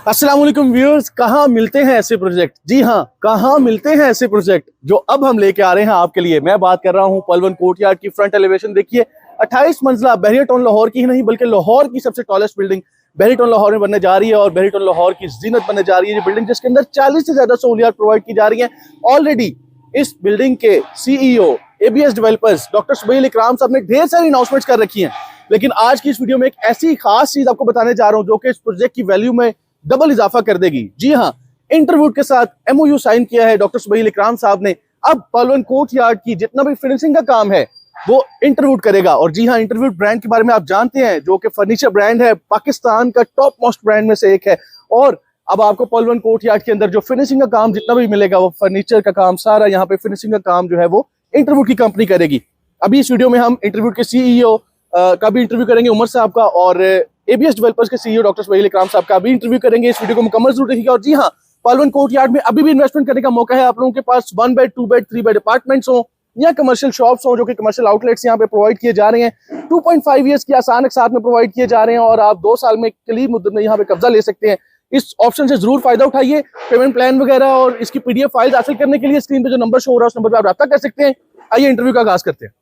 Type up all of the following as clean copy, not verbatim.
अस्सलाम वालेकुम व्यूअर्स, कहाँ मिलते हैं ऐसे प्रोजेक्ट। जी हाँ, कहाँ मिलते हैं ऐसे प्रोजेक्ट जो अब हम लेके आ रहे हैं आपके लिए। मैं बात कर रहा हूँ पलवन कोर्टयार्ड की। फ्रंट एलिवेशन देखिए, 28 मंजिला बहरिया टाउन लाहौर की ही नहीं बल्कि लाहौर की सबसे टॉलेस्ट बिल्डिंग बहरिया टाउन लाहौर में बनने जा रही है और बहरिया टाउन लाहौर की जीनत बनने जा रही है। ये बिल्डिंग जिसके अंदर 40 से ज्यादा सहूलियात प्रोवाइड की जा रही है। ऑलरेडी इस बिल्डिंग के सीईओ एबीएस डेवलपर्स डॉक्टर सुबैल इकराम साहब ने ढेर सारी अनाउंसमेंट्स कर रखी हैं, लेकिन आज की इस वीडियो में एक ऐसी खास चीज आपको बताने जा रहा हूं जो कि इस प्रोजेक्ट की वैल्यू में डबल इजाफा कर देगी। जी हाँ, इंटरवुड के साथ एमओयू साइन किया है डॉक्टर सुबैल इकराम साहब ने। अब पलवन कोर्टयार्ड की जितना भी फिनिशिंग का काम है वो इंटरवुड करेगा। और जी हाँ, इंटरवुड ब्रांड के बारे में आप जानते हैं, जो कि फर्नीचर ब्रांड है, पाकिस्तान का टॉप मोस्ट ब्रांड में से एक है। और अब आपको पलवन कोर्टयार्ड के अंदर जो फिनिशिंग का काम जितना भी मिलेगा, वो फर्नीचर का काम सारा, यहाँ पे फिनिशिंग का काम जो है वो इंटरवुड की कंपनी करेगी। अभी इस वीडियो में हम इंटरवुड के सीईओ का भी इंटरव्यू करेंगे, उमर साहब का, और एबीएस डेवलपर्स के सीईओ डॉक्टर सुबैल इकराम साहब का भी इंटरव्यू करेंगे। इस वीडियो को मुकम्मल जरूर देखिएगा। और जी हाँ, पलवन कोर्टयार्ड में अभी भी इन्वेस्टमेंट करने का मौका है। आप लोगों के पास 1 बेड 2 बेड 3 बेड अपार्टमेंट्स हो या कमर्शियल शॉप्स हो, जो कि कमर्शियल आउटलेट्स यहाँ पे प्रोवाइड किए जा रहे हैं। 2.5 ईयर्स की आसान के साथ में प्रोवाइड किए जा रहे हैं और आप 2 साल में करीब मुद्दत में यहाँ पे कब्जा ले सकते हैं। इस ऑप्शन से जरूर फायदा उठाइए। पेमेंट प्लान वगैरह और इसकी पीडीएफ फाइल हासिल करने के लिए स्क्रीन पे जो नंबर शो हो रहा है उस नंबर पर आप रब्ता कर सकते हैं। आइए इंटरव्यू का आगाज करते हैं।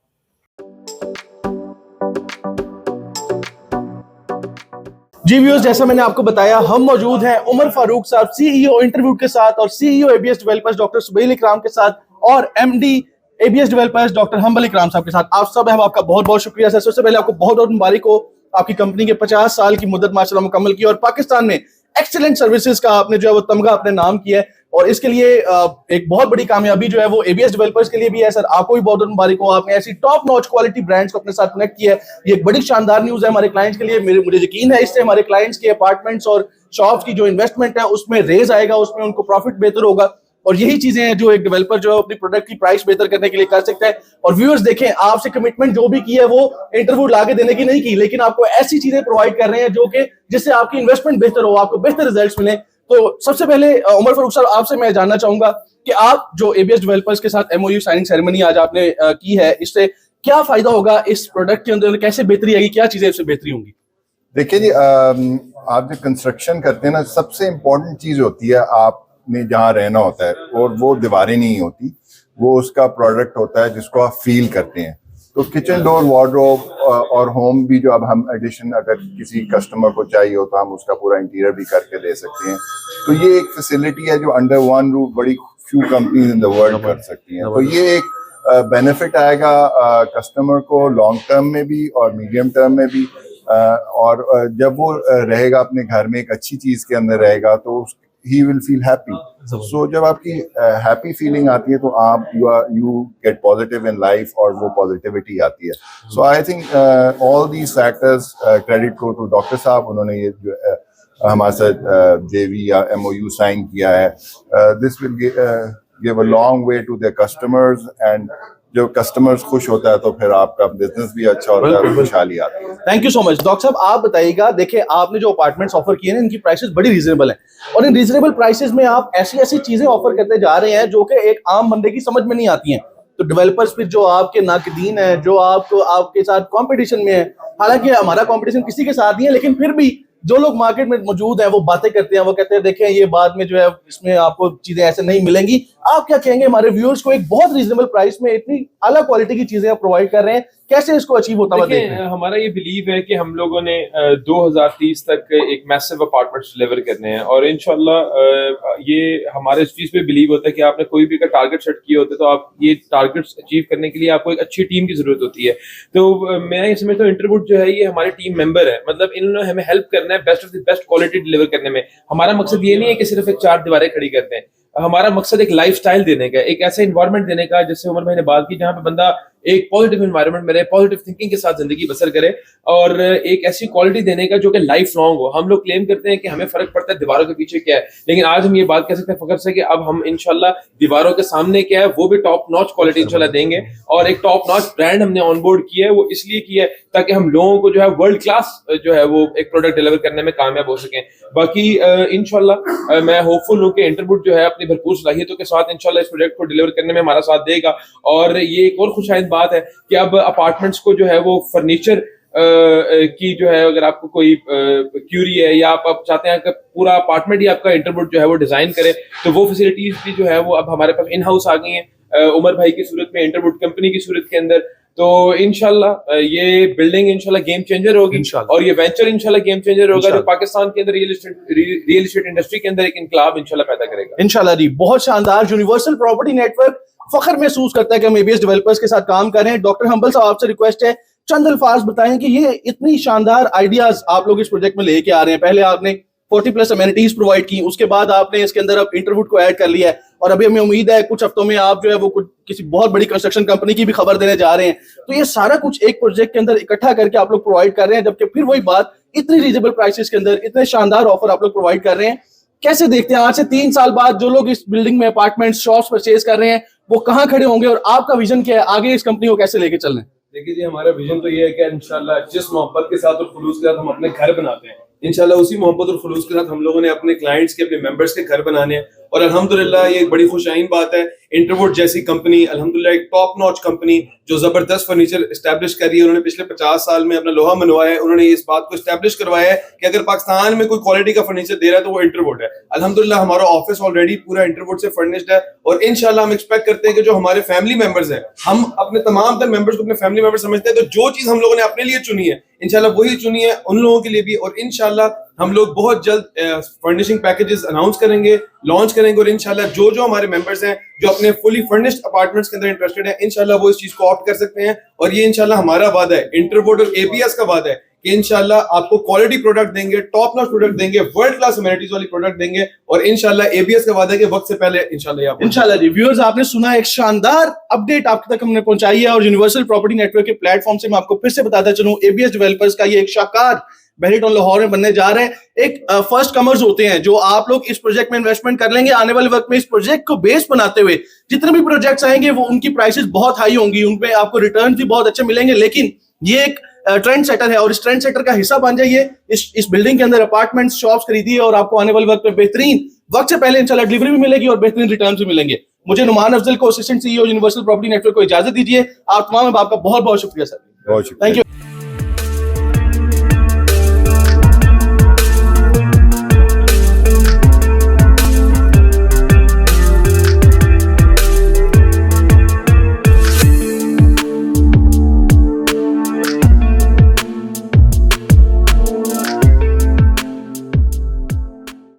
जी व्यूअर्स, जैसा मैंने आपको बताया, हम मौजूद हैं उमर फारूक साहब सीईओ इंटरव्यू के साथ और सीईओ एबीएस डेवलपर्स डॉक्टर सुबैल इकराम के साथ और MD ABS developers doctor humble इकराम साहब के साथ। आप सब हैं, आपका बहुत बहुत शुक्रिया सर। सबसे पहले आपको बहुत बहुत मुबारक हो, आपकी कंपनी के 50 साल की मुद्दत माशाल्लाह मुकम्मल की और पाकिस्तान में एक्सीलेंट सर्विसेज का आपने जो है वो तमगा अपने नाम किया है। और इसके लिए एक बहुत बड़ी कामयाबी जो है वो एबीएस डेवलपर्स के लिए भी है। सर, आपको भी बहुत बहुत मुबारक हो, आपने ऐसी टॉप नॉच क्वालिटी ब्रांड्स को अपने साथ कनेक्ट किया है। ये एक बड़ी शानदार न्यूज है हमारे क्लाइंट्स के लिए। मुझे यकीन है इससे हमारे क्लाइंट्स के अपार्टमेंट्स और शॉप्स की जो इन्वेस्टमेंट है उसमें रेज आएगा, उसमें उनको प्रॉफिट बेहतर होगा। और यही चीजें हैं जो एक डेवलपर जो है अपनी प्रोडक्ट की प्राइस बेहतर करने के लिए कर सकता है। और व्यूअर्स देखें, आपसे कमिटमेंट जो भी की है वो इंटरव्यू लाके देने की नहीं की, लेकिन आपको ऐसी चीजें प्रोवाइड कर रहे हैं जो कि जिससे आपकी इन्वेस्टमेंट बेहतर हो, आपको बेहतर रिजल्ट्स मिले। तो सबसे पहले उमर फारूक साहब, आपसे मैं जानना चाहूंगा कि आप जो एबीएस डेवलपर्स के साथ एमओयू साइनिंग सेरेमनी आज आपने की है, इससे क्या फायदा होगा, इस प्रोडक्ट के अंदर कैसे बेहतरी आएगी, क्या चीजें इससे बेहतरी होंगी? देखिए जी, आप जब कंस्ट्रक्शन करते हैं ना, सबसे इम्पोर्टेंट चीज होती है आपने जहाँ रहना होता है, और वो दीवारें नहीं होती, वो उसका प्रोडक्ट होता है जिसको आप फील करते हैं। तो किचन डोर, वार्डरोब और होम भी जो अब हम एडिशन अगर किसी कस्टमर को चाहिए हो तो हम उसका पूरा इंटीरियर भी करके दे सकते हैं। तो ये एक फैसिलिटी है जो अंडर वन रूफ बड़ी few companies in the world कर सकती हैं। तो ये एक बेनिफिट आएगा कस्टमर को लॉन्ग टर्म में भी और मीडियम टर्म में भी। और जब वो रहेगा अपने घर में एक अच्छी चीज के अंदर रहेगा तो he will feel happy. So जब आपकी हैप्पी फीलिंग आती है तो आप you get positive in life और वो पॉजिटिविटी आती है। So I think all these factors credit go to doctor साहब, उन्होंने ये जो हमारे साथ JV या MOU साइन किया है। This will give a long way to their customers, and जो कस्टमर्स खुश होता है तो फिर आपका बिजनेस भी अच्छा होता है, खुशहाली आती है। Thank you so much. Doctor साहब, आप बताइएगा, देखिए आपने जो अपार्टमेंट्स ऑफर किए हैं इनकी प्राइसेस बड़ी रीजनेबल हैं और इन रीजनेबल प्राइसेस में आप ऐसी ऐसी चीजें ऑफर करते जा रहे हैं जो कि एक आम बंदे की समझ में नहीं आती हैं। तो डेवलपर्स फिर जो आपके नाकदीन है, जो आपको आपके साथ कंपटीशन में है, हालांकि हमारा कंपटीशन किसी के साथ नहीं है, लेकिन फिर भी जो लोग मार्केट में मौजूद हैं वो बातें करते हैं, वो कहते हैं देखें ये बाद में जो है इसमें आपको चीजें ऐसे नहीं मिलेंगी। आप क्या कहेंगे हमारे व्यूअर्स को, एक बहुत रीजनेबल प्राइस में इतनी आला क्वालिटी की चीजें आप प्रोवाइड कर रहे हैं, कैसे इसको अचीव होता है? हमारा ये बिलीव है कि हम लोगों ने 2030 तक एक मैसिव अपार्टमेंट्स डिलीवर करने हैं और इंशाल्लाह ये हमारे इस चीज पे बिलीव होता है कि आपने कोई भी का टारगेट सेट किए होते तो आप ये टारगेट्स अचीव करने के लिए आपको एक अच्छी टीम की जरूरत होती है। तो मैं ये समझता हूँ इंटरवुड जो है ये हमारी टीम मेंबर है, मतलब इन्होंने हमें हेल्प करना है best of the best quality deliver करने में। हमारा मकसद ये नहीं है कि सिर्फ एक 4 दीवारें खड़ी करते हैं, हमारा मकसद एक लाइफस्टाइल देने का, एक ऐसा एनवायरनमेंट देने का जिससे उमर भाई ने बात की जहाँ पे बंदा एक पॉजिटिव एनवायरनमेंट में रहे, पॉजिटिव थिंकिंग के साथ जिंदगी बसर करे और एक ऐसी क्वालिटी देने का जो कि लाइफ लॉन्ग हो। हम लोग क्लेम करते हैं कि हमें फर्क पड़ता है दीवारों के पीछे क्या है, लेकिन आज हम ये बात कह सकते हैं फख्र से कि अब हम इंशाल्लाह दीवारों के सामने क्या है वो भी टॉप नॉच क्वालिटी इंशाल्लाह देंगे। और एक टॉप नॉच ब्रांड हमने ऑनबोर्ड किया है, वो इसलिए किया है ताकि हम लोगों को जो है वर्ल्ड क्लास जो है वो एक प्रोडक्ट डिलीवर करने में कामयाब हो सकें। बाकी इंशाल्लाह मैं होपफुल हूँ कि इंटरवुड जो है अपनी भरपूर सलाहियतों के साथ इंशाल्लाह इस प्रोजेक्ट को डिलीवर करने में हमारा साथ देगा। और ये एक और खुशाइंद बात है कि अब अपार्टमेंट्स को जो है वो फर्नीचर की जो है अगर आपको कोई क्यूरी है या आप चाहते हैं कि पूरा अपार्टमेंट ही आपका इंटरवुड जो है वो डिजाइन करे, तो वो फैसिलिटीज भी जो है वो अब हमारे पास इन हाउस आ गई हैं उमर भाई की सूरत में, इंटरवुड कंपनी की सूरत के अंदर। तो इंशाल्लाह ये बिल्डिंग इंशाल्लाह गेम चेंजर होगी इंशाल्लाह। और ये वेंचर इंशाल्लाह गेम चेंजर होगा जो इंशाल्लाह। पाकिस्तान के अंदर रियल एस्टेट इंडस्ट्री के अंदर एक इनकलाब इंशाल्लाह पैदा करेगा इंशाल्लाह जी। बहुत शानदार। यूनिवर्सल प्रॉपर्टी नेटवर्क फख्र महसूस करता है कि हम एबीएस डेवलपर्स के साथ काम कर रहे हैं। डॉक्टर हम्बल साहब आपसे रिक्वेस्ट है चंद अल्फाज बताएं कि ये इतनी शानदार आइडियाज आप लोग इस प्रोजेक्ट में लेके आ रहे हैं। पहले आपने 40+ अमेनिटीज प्रोवाइड की, उसके बाद आपने इसके अंदर अब इंटरवुड को ऐड कर लिया है और अभी हमें उम्मीद है कुछ हफ्तों में आप जो है वो कुछ किसी बहुत बड़ी कंस्ट्रक्शन कंपनी की भी खबर देने जा रहे हैं। तो ये सारा कुछ एक प्रोजेक्ट के अंदर इकट्ठा करके आप लोग प्रोवाइड कर रहे हैं, जबकि फिर वही बात इतनी रीजनेबल प्राइसेस के अंदर इतने शानदार ऑफर आप लोग प्रोवाइड कर रहे हैं। कैसे देखते हैं आज से 3 साल बाद जो लोग इस बिल्डिंग में अपार्टमेंट शॉप्स परचेज कर रहे हैं वो कहाँ खड़े होंगे और आपका विजन क्या है, आगे इस कंपनी को कैसे लेके चल रहे हैं? देखिए जी, हमारा विजन तो ये है कि इंशाल्लाह जिस मोहब्बत के साथ और खुलूस के साथ हम अपने घर बनाते हैं, इंशाल्लाह उसी मोहब्बत और खुलूस के साथ हम लोगों ने अपने क्लाइंट्स के, अपने मेंबर्स के घर बनाने हैं। और अल्हम्दुलिल्लाह ये एक बड़ी खुशाइन बात है, इंटरवुड जैसी कंपनी अल्हम्दुलिल्लाह एक टॉप नॉच कंपनी जो जबरदस्त फर्नीचर एस्टैब्लिश कर रही है, उन्होंने पिछले 50 साल में अपना लोहा मनवाया है। उन्होंने इस बात को एस्टैब्लिश करवाया है कि अगर पाकिस्तान में कोई क्वालिटी का फर्नीचर दे रहा है तो वो इंटरवुड है। अल्हम्दुलिल्लाह हमारा ऑफिस ऑलरेडी पूरा इंटरवुड से फर्निश्ड है और इंशाल्लाह हम एक्सपेक्ट करते हैं कि जो हमारे फैमिली मेंबर्स हैं, हम अपने तमाम तर मेंबर्स को अपने फैमिली मेंबर समझते हैं, तो जो चीज हम लोगों ने अपने लिए चुनी है इंशाल्लाह वही चुनी है उन लोगों के लिए भी। और इंशाल्लाह हम लोग बहुत जल्द फर्निशिंग पैकेजेस अनाउंस करेंगे, लॉन्च करेंगे और इंशाल्लाह जो जो हमारे मेंबर्स हैं जो अपने फुली फर्निश्ड अपार्टमेंट्स के अंदर इंटरेस्टेड हैं, इंशाल्लाह वो इस चीज को ऑप्ट कर सकते हैं। और ये इंशाल्लाह हमारा वादा है, इंटरवुड और एबीएस का वादा है कि इंशाल्लाह आपको क्वालिटी प्रोडक्ट देंगे, टॉप नॉच प्रोडक्ट देंगे, वर्ल्ड क्लास अमेनिटीज वाली प्रोडक्ट देंगे। और इंशाल्लाह एबीएस का वादा है कि वक्त से पहले इंशाल्लाह इंशाल्लाह जी। व्यूअर्स, आपने सुना एक शानदार अपडेट आप तक हमने पहुंचाई है और यूनिवर्सल प्रॉपर्टी नेटवर्क के प्लेटफॉर्म से मैं आपको फिर से बताता चलूं, एबीएस डेवलपर्स का ये एक शानदार बहरी टाउन लाहौर में बनने जा रहे हैं। एक फर्स्ट कमर्स होते हैं जो आप लोग इस प्रोजेक्ट में इन्वेस्टमेंट कर लेंगे, आने वाले वक्त में इस प्रोजेक्ट को बेस बनाते हुए जितने भी प्रोजेक्ट्स आएंगे वो उनकी प्राइसेस बहुत हाई होंगी, उनपे आपको रिटर्न भी बहुत अच्छे मिलेंगे। लेकिन ये एक ट्रेंड सेटर है और इस ट्रेंड सेटर का हिस्सा बन जाइए, इस बिल्डिंग के अंदर अपार्टमेंट्स शॉप्स खरीदिए और आपको आने वाले वक्त में बेहतरीन वक्त से पहले इंशाल्लाह डिलीवरी भी मिलेगी और बेहतरीन रिटर्न भी मिलेंगे। मुझे नुमान अफजल को, assistant CEO universal property network को इजाजत दीजिए। आप तमाम आपका बहुत बहुत शुक्रिया सर। बहुत शुक्रिया। Thank you.